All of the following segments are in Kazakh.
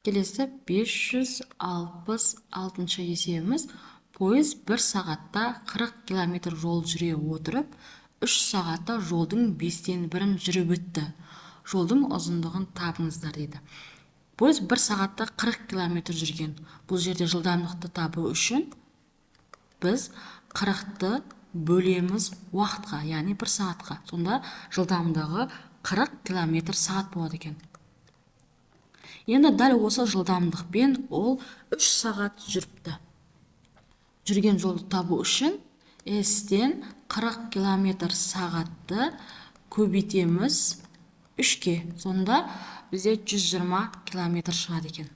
Келесі 566 есебіміз. Пойыз 1 сағатта 40 км жол жүре отырып, 3 сағатта жолдың 5-тен 1-ін жүріп өтті. Жолдың ұзындығын табыңыздар дейді. Пойыз 1 сағатта 40 км жүрген. Бұл жерде жылдамдықты табу үшін біз 40-ты бөлеміз уақытқа, яғни 1 сағатқа. Сонда жылдамдығы 40 км сағат болады екен. Енді дәл осы жылдамдықпен ол 3 сағат жүріпті. Жүрген жолды табу үшін S-тен 40 км сағатты көбейтеміз 3-ке. Сонда бізде 120 км шығады екен.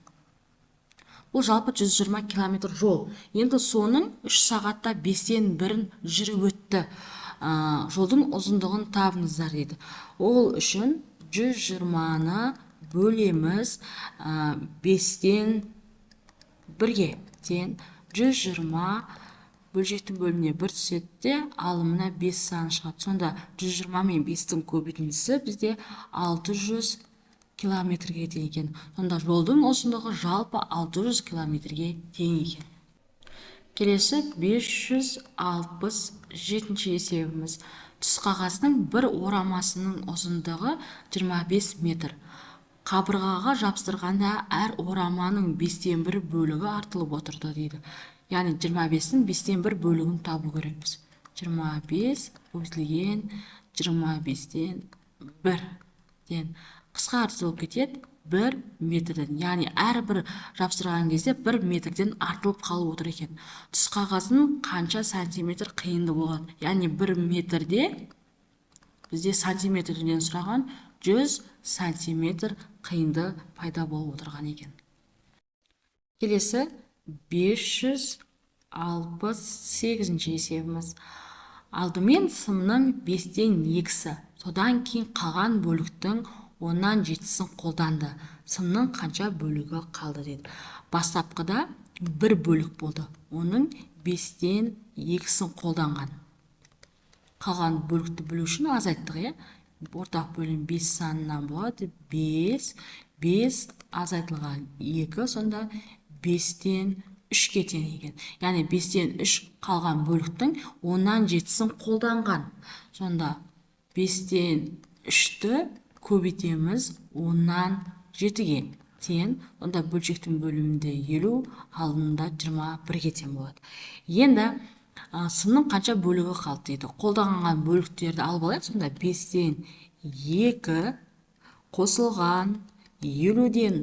Бұл жалпы 120 км жол. Енді соның 3 сағатта 5-тен 1-ін жүріп өтті. Жолдың ұзындығын табыңыздар дейді. Ол үшін 120-ны бөлеміз 5-тен 1-ге тең 120 бөлшектің бөліміне 1 түседі де, алымына 5 саны шығады. Сонда 120 мен 5-тің көбейтіндісі бізде 600 километрге тең екен. Сонда жолдың ұзындығы жалпы 600 километрге тең екен. Келесі 567 есебіміз. Түс қағаздың бір орамасының ұзындығы 25 метр. Қабырғаға жапсырғанда әр ораманың 5-тен 1 бөлігі артылып отырды дейді. Яғни 25-тің 5-тен 1 бөлігін табу керекпіз. 25 көбейтілген 25-тен 1-ден қысқа артылып кетеді 1 метрден. Яғни әрбір жапсырған кезде 1 метрден артылып қалып отыр екен. Түс қағаздың қанша сантиметр қиынды болады? Яғни 1 метрде бізде сантиметрден сұраған 100 сантиметр қиынды пайда болып отырған екен. Келесі 568 есебіміз. Алдымен сымның 5-тен 2-сі, содан кейін қалған бөліктің 10-нан 7-сін қолданды. Сымның қанша бөлігі қалды дейді. Бастапқыда 1 бөлік болды. Оның 5-тен 2-сін қолданған. Қалған бөлікті бөлу үшін азайттық, ортақ бөлім 5 санынан болады. 5 азайтылған 2, сонда 5-тен 3-ке тең екен. Яғни 5-тен 3 қалған бөліктің 10-нан 7-сін қолданған. Сонда 5-тен 3-ті көбейтеміз 10-нан 7-ге тең. Онда бөлшектің бөлімінде 50, алынында 21-ге тең болады. Енді сымның қанша бөлігі қалды дейді. Қолданған бөліктерді алып алайық. Сонда 5-тен 2 қосылған 50-ден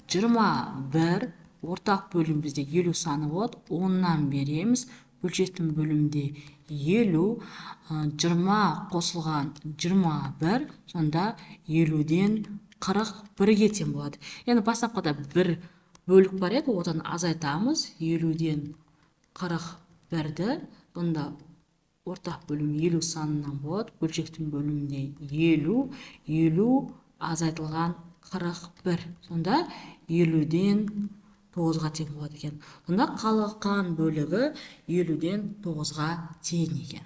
21, ортақ бөлім бізде 50 саны болады. 10-нан береміз. Бөлшектің бөлімінде 50, 20 қосылған 21, сонда 50-ден 41-ге тең болады. Енді бастапқыда 1 бөлік бар еді, одан азайтамыз. 50-ден 41-ді, бұнда ортақ бөлім 50 санынан болады. Бөлшектің бөлімінде 50 азайтылған 41. Сонда 50-ден 9-ға тең болады екен. Сонда қалған бөлігі 50-ден 9-ға тең екен.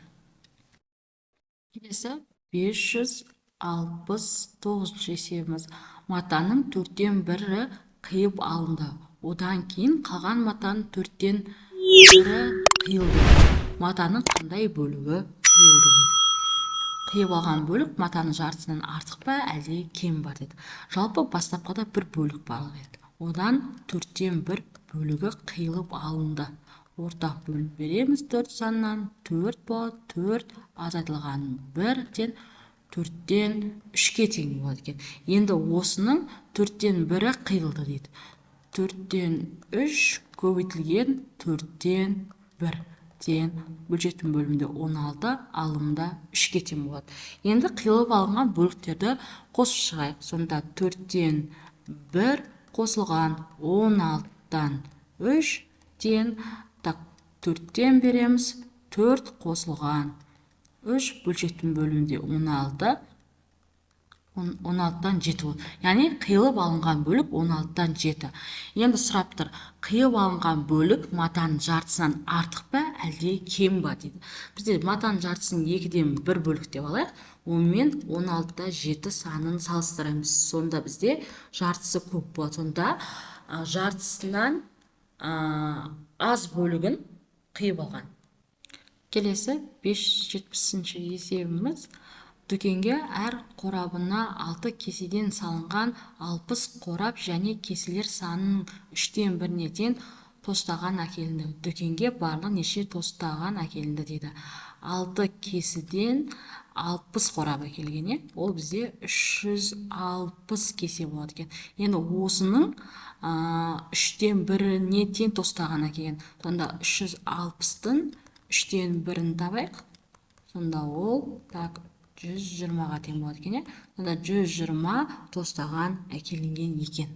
Келесі 569 есебіміз. Матаның 4-тен 1-і қиып алынды. Одан кейін қалған матаның 4-тен 1-і қиылды. Матаның қандай бөлігі қиылды дейді. Қиып алған бөлік матаның жартысынан артық па, әлде кем бар дейді. Жалпы бастапқыда 1 бөлік барлық еді. Одан 4-тен 1 бөлігі қиылып алынды. Ортақ бөлім береміз 4 санынан. 4 болады. 4 азайтылған 1-ден 4-тен 3-ке тең болады екен. Енді осының 4-тен 1-і қиылды дейді. 4-тен 3 көбейтілген 4-тен 1 тең, бөлшектің бөлімінде 16, алымында 3-ке тең болады. Енді қиылып алынған бөліктерді қосып шығайық. Сонда 4-тен 1 қосылған 16-дан 3 тең, 4-тен береміз. 4 қосылған 3, бөлшектің бөлімінде 16, 16-дан 7 болды. Яғни қиылып алынған бөлік 16-дан 7. Енді сұрап тұр, қиылып алынған бөлік матаның жартысынан артық па, әлде кем ба дейді. Бізде матаның жартысын 2-ден 1 бөлік деп алайық. Онымен 16-да 7 санын салыстырамыз. Сонда бізде жартысы көп болады. Сонда жартысынан аз бөлігін қиып алған. Келесі 570-ші есебіміз. Дүкенге әр қорабына 6 кеседен салынған 60 қорап және кеселер санының 3-тен 1-не тең тостаған әкелінді. Дүкенге барлығы неше тостаған әкелінді дейді. 6 кеседен 60 қорап әкелген, ол бізде 360 кесе болады екен. Енді осының 3-тен 1-не тең тостаған әкелген. Сонда 360-тың 3-тен 1-ін табайық. Сонда ол 120-ға тең болады екен. Сонда 120 тостаған әкелінген екен.